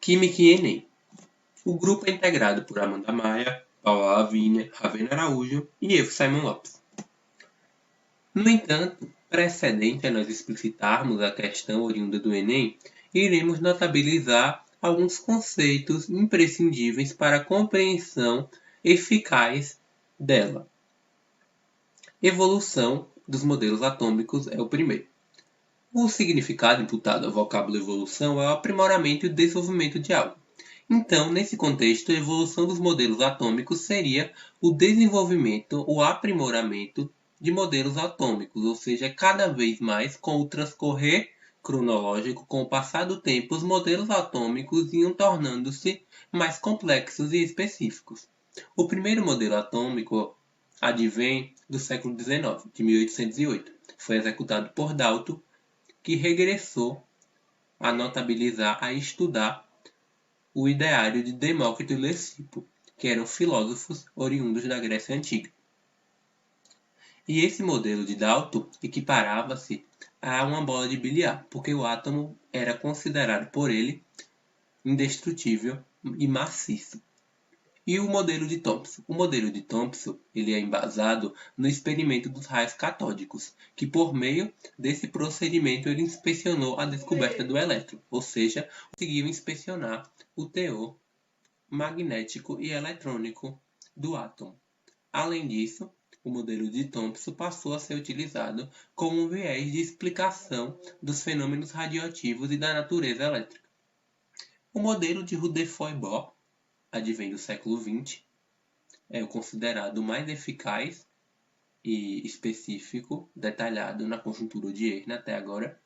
Química e Enem. O grupo é integrado por Amanda Maia, Paula Lavínia, Ravena Araújo e eu, Simon Lopes. No entanto, precedente a nós explicitarmos a questão oriunda do Enem, iremos notabilizar alguns conceitos imprescindíveis para a compreensão eficaz dela. Evolução dos modelos atômicos é o primeiro. O significado imputado ao vocábulo evolução é o aprimoramento e o desenvolvimento de algo. Então, nesse contexto, a evolução dos modelos atômicos seria o desenvolvimento, o aprimoramento de modelos atômicos, ou seja, cada vez mais com o transcorrer cronológico, com o passar do tempo, os modelos atômicos iam tornando-se mais complexos e específicos. O primeiro modelo atômico advém do século XIX, de 1808. Foi executado por Dalton, que regressou a notabilizar, a estudar o ideário de Demócrito e Leucipo, que eram filósofos oriundos da Grécia Antiga. E esse modelo de Dalton equiparava-se a uma bola de bilhar, porque o átomo era considerado por ele indestrutível e maciço. E o modelo de Thomson? O modelo de Thomson ele é embasado no experimento dos raios catódicos, que por meio desse procedimento ele inspecionou a descoberta do elétron, ou seja, conseguiu inspecionar o teor magnético e eletrônico do átomo. Além disso, o modelo de Thomson passou a ser utilizado como um viés de explicação dos fenômenos radioativos e da natureza elétrica. O modelo de Rutherford-Bohr advém do século XX, é o considerado mais eficaz e específico, detalhado na conjuntura de Ehner até agora.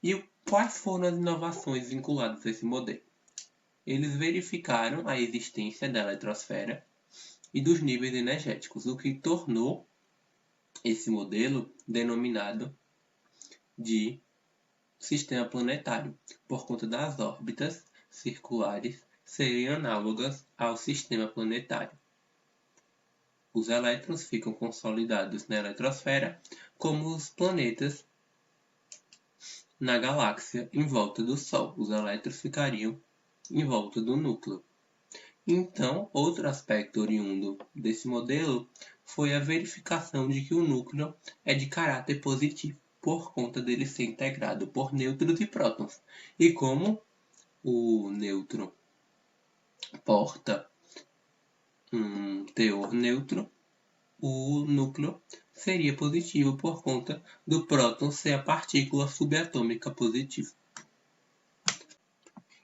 E quais foram as inovações vinculadas a esse modelo? Eles verificaram a existência da eletrosfera e dos níveis energéticos, o que tornou esse modelo denominado de sistema planetário, por conta das órbitas circulares serem análogas ao sistema planetário. Os elétrons ficam consolidados na eletrosfera como os planetas na galáxia em volta do Sol. Os elétrons ficariam em volta do núcleo. Então, outro aspecto oriundo desse modelo foi a verificação de que o núcleo é de caráter positivo, por conta dele ser integrado por nêutrons e prótons. E como o nêutron porta um teor neutro, o núcleo seria positivo por conta do próton ser a partícula subatômica positiva.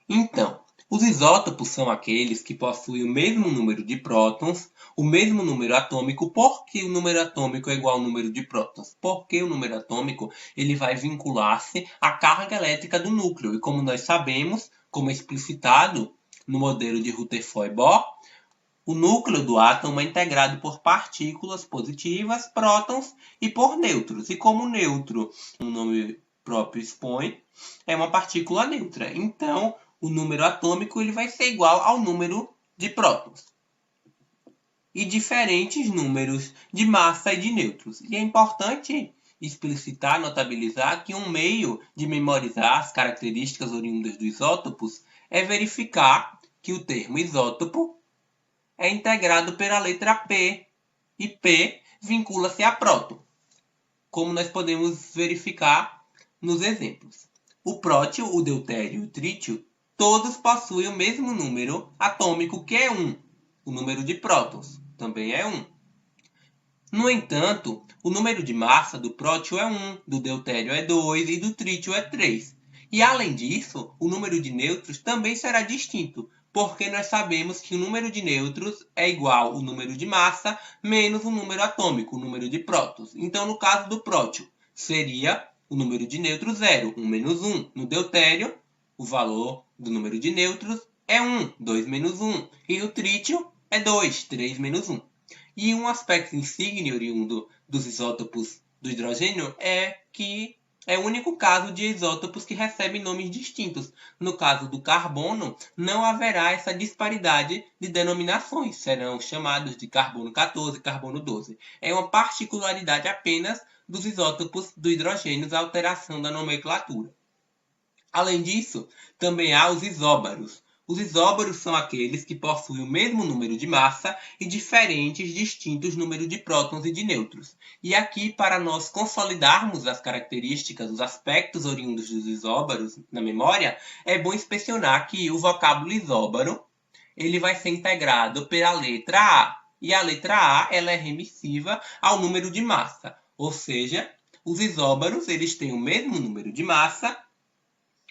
Então, os isótopos são aqueles que possuem o mesmo número de prótons, o mesmo número atômico. Por que o número atômico é igual ao número de prótons? Porque o número atômico ele vai vincular-se à carga elétrica do núcleo. E como nós sabemos, como é explicitado no modelo de Rutherford-Bohr, o núcleo do átomo é integrado por partículas positivas, prótons e por nêutrons. E como o nêutron, o nome próprio expõe, é uma partícula neutra. Então, o número atômico ele vai ser igual ao número de prótons. E diferentes números de massa e de nêutrons. E é importante explicitar, notabilizar que um meio de memorizar as características oriundas dos isótopos é verificar que o termo isótopo é integrado pela letra P, e P vincula-se a próton, como nós podemos verificar nos exemplos. O prótio, o deutério e o trítio, todos possuem o mesmo número atômico, que é 1. O número de prótons também é 1. No entanto, o número de massa do prótio é 1, do deutério é 2 e do trítio é 3. E além disso, o número de nêutrons também será distinto, porque nós sabemos que o número de nêutrons é igual ao número de massa menos o número atômico, o número de prótons. Então, no caso do prótio, seria o número de nêutrons 0, 1 menos 1. No deutério, o valor do número de nêutrons é 1, 2 menos 1. E no trítio é 2, 3 menos 1. E um aspecto insígnio oriundo dos isótopos do hidrogênio é que é o único caso de isótopos que recebem nomes distintos. No caso do carbono, não haverá essa disparidade de denominações. Serão chamados de carbono 14 e carbono 12. É uma particularidade apenas dos isótopos do hidrogênio, a alteração da nomenclatura. Além disso, também há os isóbaros, Os isóbaros são aqueles que possuem o mesmo número de massa e distintos números de prótons e de nêutrons. E aqui, para nós consolidarmos as características, os aspectos oriundos dos isóbaros na memória, é bom inspecionar que o vocábulo isóbaro ele vai ser integrado pela letra A. E a letra A ela é remissiva ao número de massa, ou seja, os isóbaros eles têm o mesmo número de massa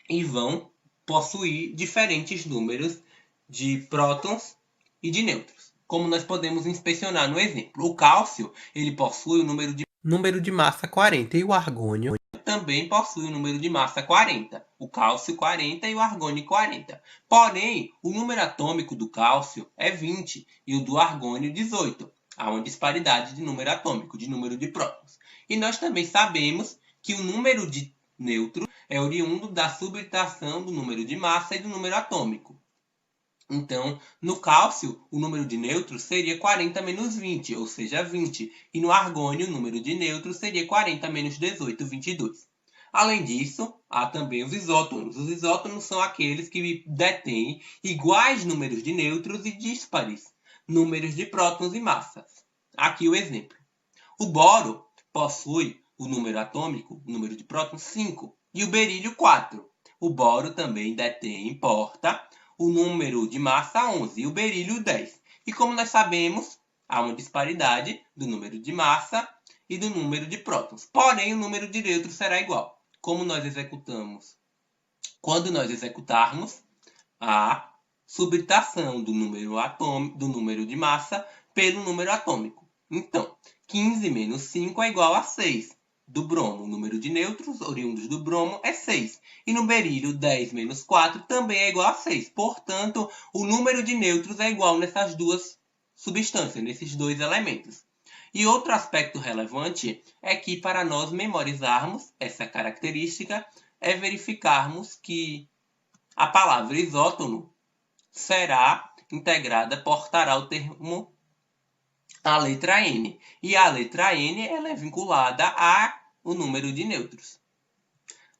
e vão possuir diferentes números de prótons e de nêutrons. Como nós podemos inspecionar no exemplo. O cálcio ele possui o número de massa 40 e o argônio também possui o número de massa 40. O cálcio 40 e o argônio 40. Porém, o número atômico do cálcio é 20 e o do argônio 18. Há uma disparidade de número atômico, de número de prótons. E nós também sabemos que o número de nêutrons é oriundo da subtração do número de massa e do número atômico. Então, no cálcio, o número de nêutrons seria 40 menos 20, ou seja, 20. E no argônio, o número de nêutrons seria 40 menos 18, 22. Além disso, há também os isótonos. Os isótonos são aqueles que detêm iguais números de nêutrons e díspares números de prótons e massas. Aqui o exemplo. O boro possui o número atômico, o número de prótons, 5, e o berílio 4. O boro também detém, importa, o número de massa 11 e o berílio 10. E como nós sabemos, há uma disparidade do número de massa e do número de prótons. Porém, o número de nêutrons será igual. Como nós executamos? Quando nós executarmos a subtração do número de massa pelo número atômico. Então, 15 menos 5 é igual a 6. Do bromo, o número de nêutrons oriundos do bromo é 6. E no berílio, 10 menos 4 também é igual a 6. Portanto, o número de nêutrons é igual nessas duas substâncias, nesses dois elementos. E outro aspecto relevante é que, para nós memorizarmos essa característica, é verificarmos que a palavra isótono será integrada, portará o termo a letra N. E a letra N ela é vinculada ao número de nêutrons.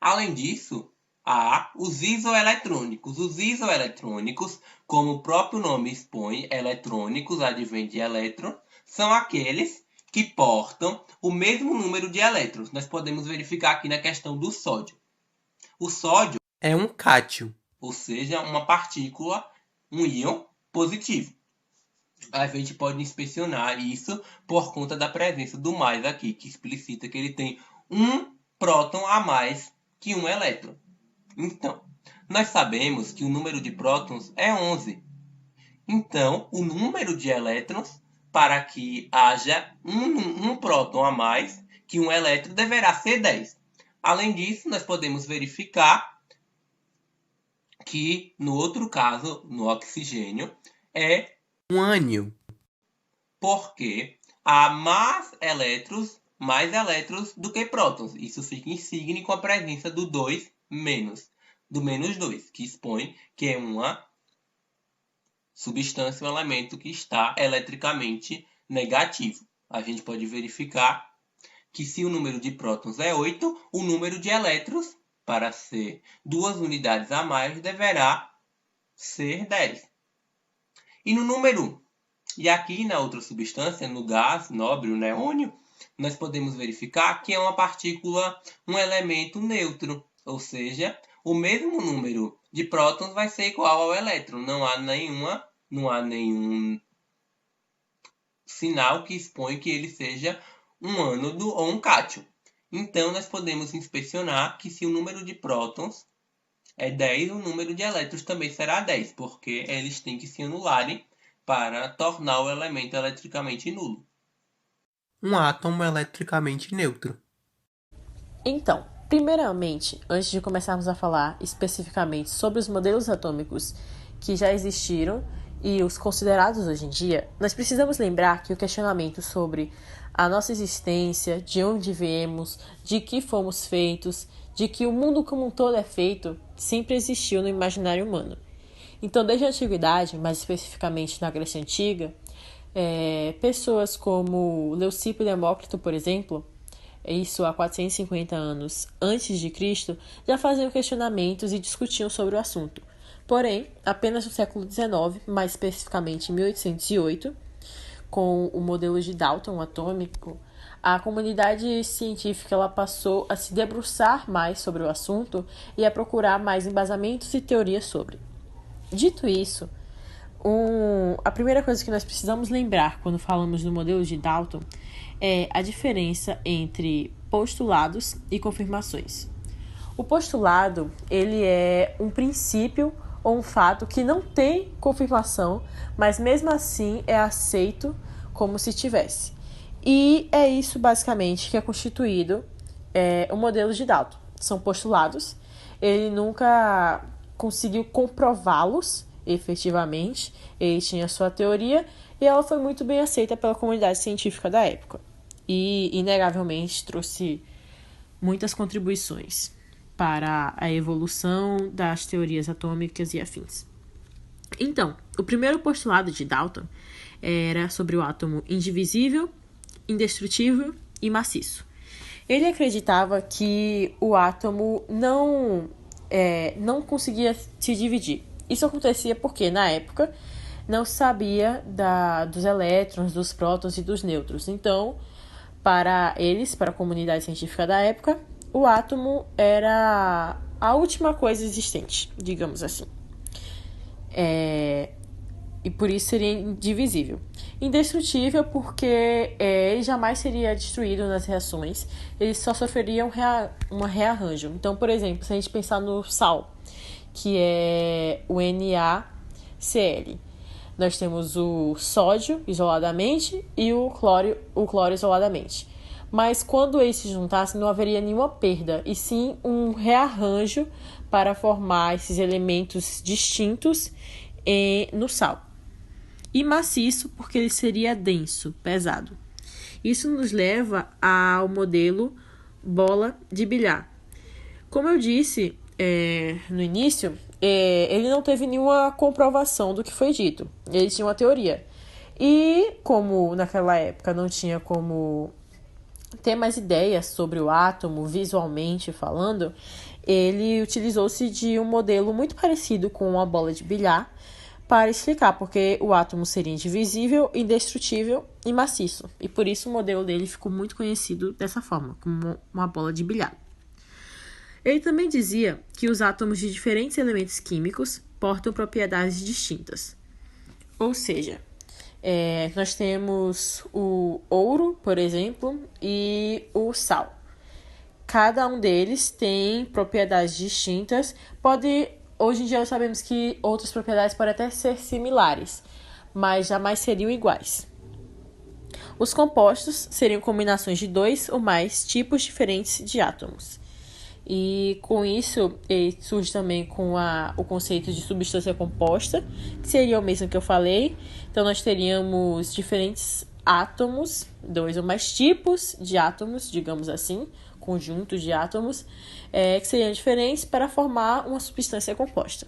Além disso, há os isoeletrônicos. Os isoeletrônicos, como o próprio nome expõe, eletrônicos, advém de elétron, são aqueles que portam o mesmo número de elétrons. Nós podemos verificar aqui na questão do sódio. O sódio é um cátion, ou seja, uma partícula, um íon positivo. A gente pode inspecionar isso por conta da presença do mais aqui, que explicita que ele tem um próton a mais que um elétron. Então, nós sabemos que o número de prótons é 11. Então, o número de elétrons, para que haja um próton a mais que um elétron, deverá ser 10. Além disso, nós podemos verificar que, no outro caso, no oxigênio, é um ânion, porque há mais elétrons do que prótons. Isso fica insigne com a presença do 2 menos, do menos 2, que expõe que é uma substância, um elemento que está eletricamente negativo. A gente pode verificar que se o número de prótons é 8, o número de elétrons, para ser 2 unidades a mais, deverá ser 10. E no número, e aqui na outra substância, no gás nobre, o neônio, nós podemos verificar que é uma partícula, um elemento neutro, ou seja, o mesmo número de prótons vai ser igual ao elétron. Não há nenhum sinal que expõe que ele seja um ânodo ou um cátion. Então, nós podemos inspecionar que se o número de prótons é 10, o número de elétrons também será 10, porque eles têm que se anularem para tornar o elemento eletricamente nulo. Um átomo eletricamente neutro. Então, primeiramente, antes de começarmos a falar especificamente sobre os modelos atômicos que já existiram e os considerados hoje em dia, nós precisamos lembrar que o questionamento sobre a nossa existência, de onde viemos, de que fomos feitos, de que o mundo como um todo é feito, sempre existiu no imaginário humano. Então, desde a antiguidade, mais especificamente na Grécia Antiga, pessoas como Leucipo e Demócrito, por exemplo, isso há 450 anos antes de Cristo, já faziam questionamentos e discutiam sobre o assunto. Porém, apenas no século XIX, mais especificamente em 1808, com o modelo de Dalton atômico, a comunidade científica ela passou a se debruçar mais sobre o assunto e a procurar mais embasamentos e teorias sobre. Dito isso, a primeira coisa que nós precisamos lembrar quando falamos do modelo de Dalton é a diferença entre postulados e confirmações. O postulado ele é um princípio ou um fato que não tem confirmação, mas mesmo assim é aceito como se tivesse. E é isso basicamente que é constituído o modelo de Dalton. São postulados, ele nunca conseguiu comprová-los efetivamente, ele tinha sua teoria e ela foi muito bem aceita pela comunidade científica da época. E, inegavelmente, trouxe muitas contribuições para a evolução das teorias atômicas e afins. Então, o primeiro postulado de Dalton era sobre o átomo indivisível, indestrutível e maciço. Ele acreditava que o átomo não conseguia se dividir. Isso acontecia porque, na época, não se sabia dos elétrons, dos prótons e dos nêutrons. Então, para a comunidade científica da época, o átomo era a última coisa existente, digamos assim. E por isso seria indivisível. Indestrutível porque ele jamais seria destruído nas reações, ele só sofreria um rearranjo. Então, por exemplo, se a gente pensar no sal, que é o NaCl, nós temos o sódio isoladamente e o cloro isoladamente. Mas quando eles se juntassem, não haveria nenhuma perda, e sim um rearranjo para formar esses elementos distintos no sal. E maciço, porque ele seria denso, pesado. Isso nos leva ao modelo bola de bilhar. Como eu disse no início, ele não teve nenhuma comprovação do que foi dito. Ele tinha uma teoria. E como naquela época não tinha como ter mais ideias sobre o átomo, visualmente falando, ele utilizou-se de um modelo muito parecido com uma bola de bilhar, para explicar porque o átomo seria indivisível, indestrutível e maciço. E por isso o modelo dele ficou muito conhecido dessa forma, como uma bola de bilhar. Ele também dizia que os átomos de diferentes elementos químicos portam propriedades distintas. Ou seja, nós temos o ouro, por exemplo, e o sal. Cada um deles tem propriedades distintas, Hoje em dia nós sabemos que outras propriedades podem até ser similares, mas jamais seriam iguais. Os compostos seriam combinações de 2 ou mais tipos diferentes de átomos. E com isso, ele surge também com o conceito de substância composta, que seria o mesmo que eu falei. Então, nós teríamos diferentes átomos, 2 ou mais tipos de átomos, digamos assim, conjuntos de átomos, que seriam diferentes para formar uma substância composta.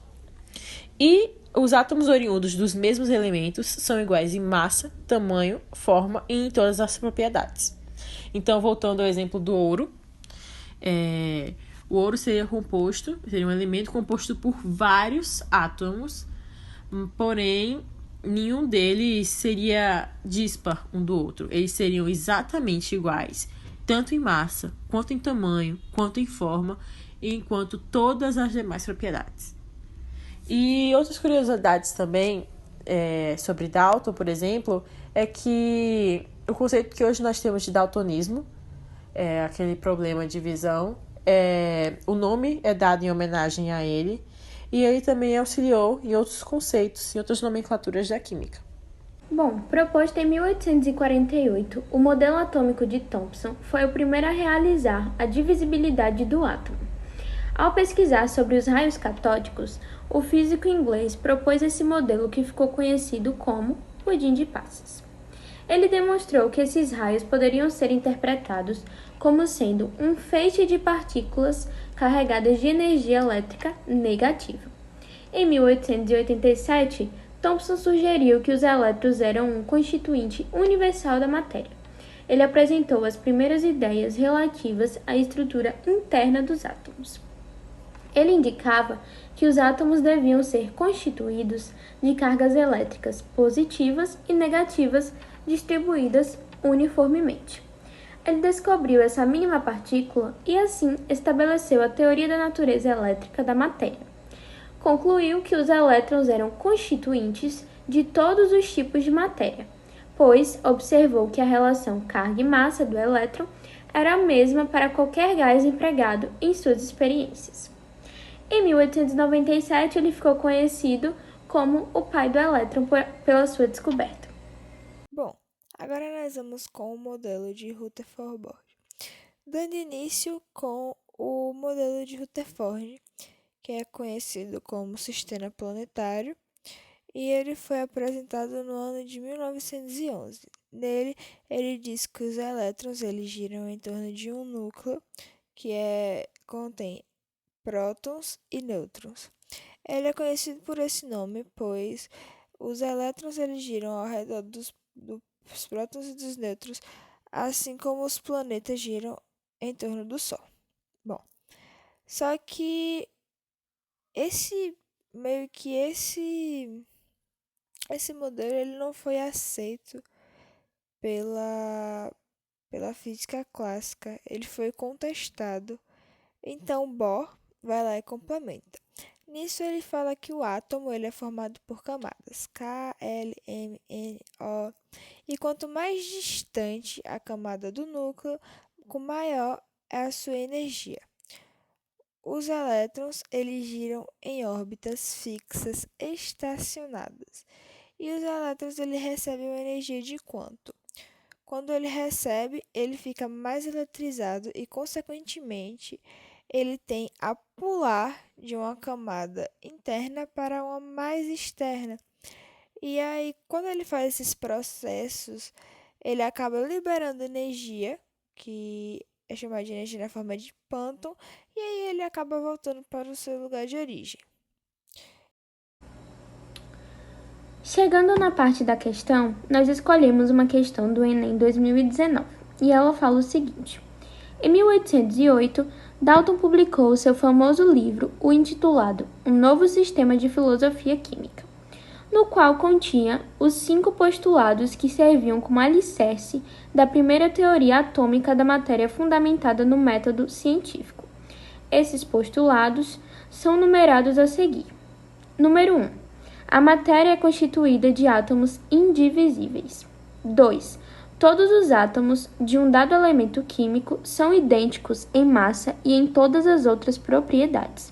E os átomos oriundos dos mesmos elementos são iguais em massa, tamanho, forma e em todas as propriedades. Então, voltando ao exemplo do ouro, o ouro seria um elemento composto por vários átomos, porém, nenhum deles seria díspar um do outro. Eles seriam exatamente iguais, tanto em massa, quanto em tamanho, quanto em forma, enquanto todas as demais propriedades. E outras curiosidades também sobre Dalton, por exemplo, é que o conceito que hoje nós temos de daltonismo, aquele problema de visão, o nome é dado em homenagem a ele, e ele também auxiliou em outros conceitos, em outras nomenclaturas da química. Bom, proposto em 1848, o modelo atômico de Thomson foi o primeiro a realizar a divisibilidade do átomo. Ao pesquisar sobre os raios catódicos, o físico inglês propôs esse modelo que ficou conhecido como pudim de passas. Ele demonstrou que esses raios poderiam ser interpretados como sendo um feixe de partículas carregadas de energia elétrica negativa. Em 1887, Thomson sugeriu que os elétrons eram um constituinte universal da matéria. Ele apresentou as primeiras ideias relativas à estrutura interna dos átomos. Ele indicava que os átomos deviam ser constituídos de cargas elétricas positivas e negativas distribuídas uniformemente. Ele descobriu essa mínima partícula e assim estabeleceu a teoria da natureza elétrica da matéria. Concluiu que os elétrons eram constituintes de todos os tipos de matéria, pois observou que a relação carga e massa do elétron era a mesma para qualquer gás empregado em suas experiências. Em 1897, ele ficou conhecido como o pai do elétron pela sua descoberta. Bom, agora nós vamos com o modelo de Rutherford. Dando início com o modelo de Rutherford, que é conhecido como sistema planetário, e ele foi apresentado no ano de 1911. Nele, ele diz que os elétrons eles giram em torno de um núcleo que contém prótons e nêutrons. Ele é conhecido por esse nome, pois os elétrons eles giram ao redor dos prótons e dos nêutrons, assim como os planetas giram em torno do Sol. Bom, só que esse modelo ele não foi aceito pela física clássica, ele foi contestado. Então Bohr vai lá e complementa. Nisso ele fala que o átomo ele é formado por camadas K, L, M, N, O, e quanto mais distante a camada do núcleo, maior é a sua energia. Os elétrons eles giram em órbitas fixas estacionadas. E os elétrons ele recebem uma energia de quanto? Quando ele recebe, ele fica mais eletrizado e, consequentemente, ele tem a pular de uma camada interna para uma mais externa. E aí, quando ele faz esses processos, ele acaba liberando energia, que é chamada de energia na forma de quantum, e aí ele acaba voltando para o seu lugar de origem. Chegando na parte da questão, nós escolhemos uma questão do Enem 2019, e ela fala o seguinte: em 1808, Dalton publicou seu famoso livro, o intitulado Um Novo Sistema de Filosofia Química, no qual continha os 5 postulados que serviam como alicerce da primeira teoria atômica da matéria fundamentada no método científico. Esses postulados são numerados a seguir. Número 1. A matéria é constituída de átomos indivisíveis. 2. Todos os átomos de um dado elemento químico são idênticos em massa e em todas as outras propriedades.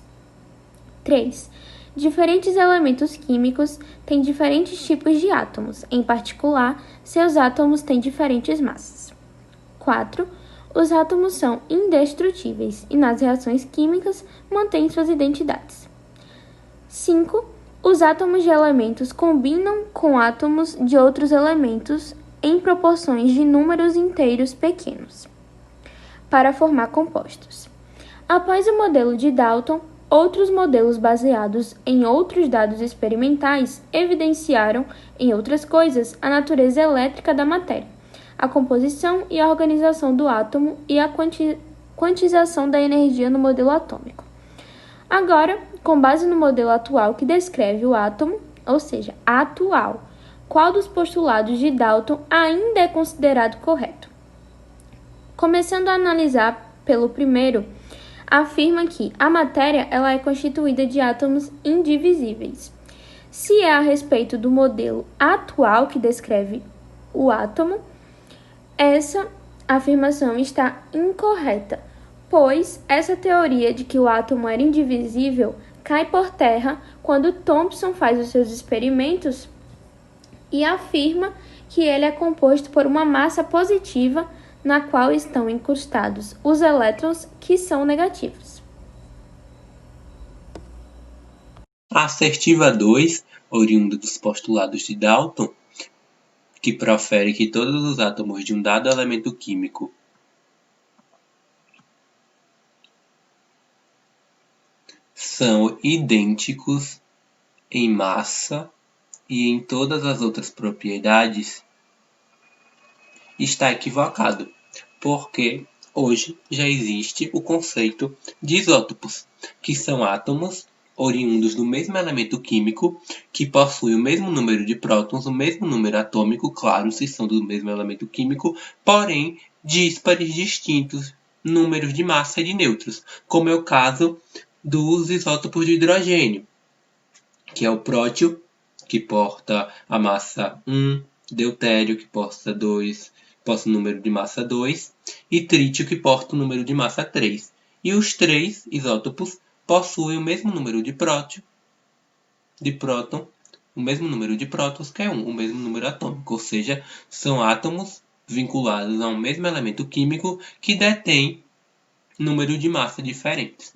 3. Diferentes elementos químicos têm diferentes tipos de átomos, em particular, seus átomos têm diferentes massas. 4. Os átomos são indestrutíveis e nas reações químicas mantêm suas identidades. 5. Os átomos de elementos combinam com átomos de outros elementos em proporções de números inteiros pequenos, para formar compostos. Após o modelo de Dalton, outros modelos baseados em outros dados experimentais evidenciaram, em outras coisas, a natureza elétrica da matéria, a composição e a organização do átomo e a quantização da energia no modelo atômico. Agora, com base no modelo atual que descreve o átomo, ou seja, atual, qual dos postulados de Dalton ainda é considerado correto? Começando a analisar pelo primeiro, afirma que a matéria ela é constituída de átomos indivisíveis. Se é a respeito do modelo atual que descreve o átomo, essa afirmação está incorreta, pois essa teoria de que o átomo era indivisível cai por terra quando Thomson faz os seus experimentos e afirma que ele é composto por uma massa positiva na qual estão incrustados os elétrons que são negativos. A assertiva 2, oriunda dos postulados de Dalton, que profere que todos os átomos de um dado elemento químico são idênticos em massa e em todas as outras propriedades, está equivocado, porque Hoje já existe o conceito de isótopos, que são átomos oriundos do mesmo elemento químico, que possuem o mesmo número de prótons, o mesmo número atômico, claro, se são do mesmo elemento químico, porém díspares, distintos números de massa e de nêutrons, como é o caso dos isótopos de hidrogênio, que é o prótio, que porta a massa 1, deutério, que porta o número de massa 2, e trítio, que porta o número de massa 3. E os três isótopos possuem o mesmo número de próton, o mesmo número de prótons, que é 1, o mesmo número atômico, ou seja, são átomos vinculados a um mesmo elemento químico que detém número de massa diferentes.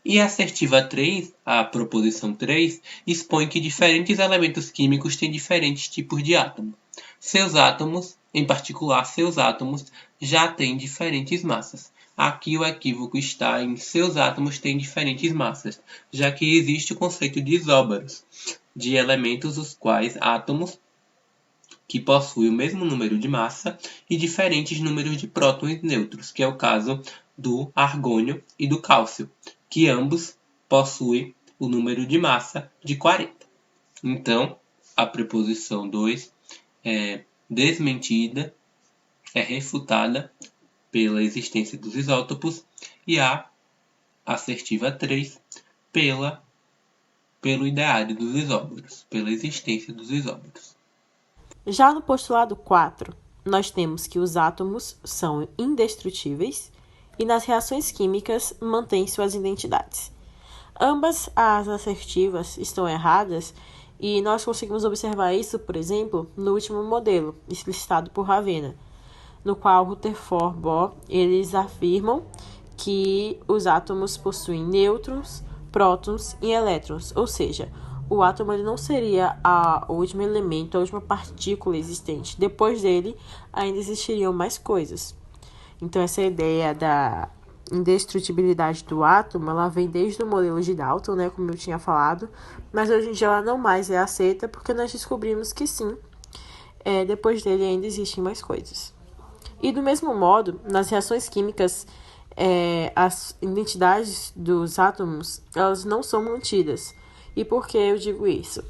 E a assertiva 3, a proposição 3, expõe que diferentes elementos químicos têm diferentes tipos de átomo. Seus átomos, em particular seus átomos, já têm diferentes massas. Aqui o equívoco está em seus átomos têm diferentes massas, já que existe o conceito de isóbaros, de elementos os quais átomos que possuem o mesmo número de massa e diferentes números de prótons e nêutrons, que é o caso do argônio e do cálcio, que ambos possuem o número de massa de 40. Então, a preposição 2 é desmentida, é refutada pela existência dos isótopos, e a assertiva 3 pelo ideário dos isóbaros, pela existência dos isóbaros. Já no postulado 4, nós temos que os átomos são indestrutíveis e nas reações químicas mantêm suas identidades. Ambas as assertivas estão erradas e nós conseguimos observar isso, por exemplo, no último modelo, explicitado por Ravenna, no qual Rutherford e Bohr eles afirmam que os átomos possuem nêutrons, prótons e elétrons, ou seja, o átomo ele não seria o último elemento, a última partícula existente. Depois dele, ainda existiriam mais coisas. Então, essa ideia da indestrutibilidade do átomo, ela vem desde o modelo de Dalton, né, como eu tinha falado, mas hoje em dia ela não mais é aceita porque nós descobrimos que sim, depois dele ainda existem mais coisas. E do mesmo modo, nas reações químicas, as identidades dos átomos, elas não são mantidas. E por que eu digo isso?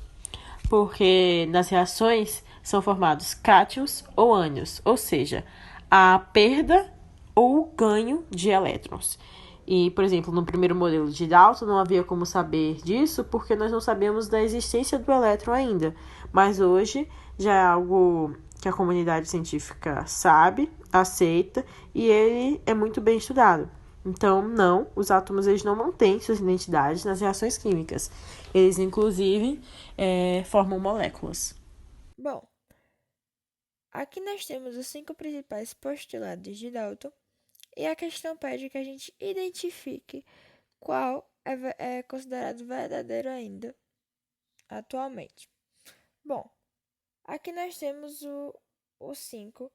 Porque nas reações são formados cátions ou ânions, ou seja, a perda ou o ganho de elétrons. E, por exemplo, no primeiro modelo de Dalton não havia como saber disso porque nós não sabemos da existência do elétron ainda. Mas hoje já é algo que a comunidade científica sabe, aceita e ele é muito bem estudado. Então, não, os átomos eles não mantêm suas identidades nas reações químicas. Eles, inclusive, formam moléculas. Bom, aqui nós temos os 5 principais postulados de Dalton e a questão pede que a gente identifique qual é considerado verdadeiro ainda atualmente. Bom, aqui nós temos o 5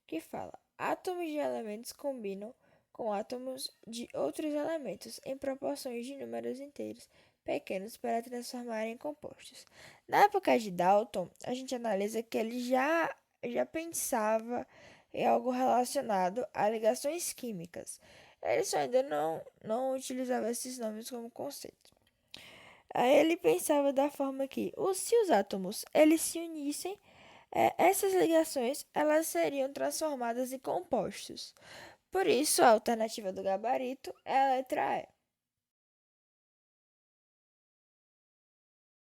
que fala: átomos de elementos combinam com átomos de outros elementos em proporções de números inteiros pequenos para transformarem em compostos. Na época de Dalton, a gente analisa que ele já pensava em algo relacionado a ligações químicas. Ele só ainda não utilizava esses nomes como conceito. Aí ele pensava da forma que, se os átomos eles se unissem, essas ligações elas seriam transformadas em compostos. Por isso, a alternativa do gabarito é a letra E.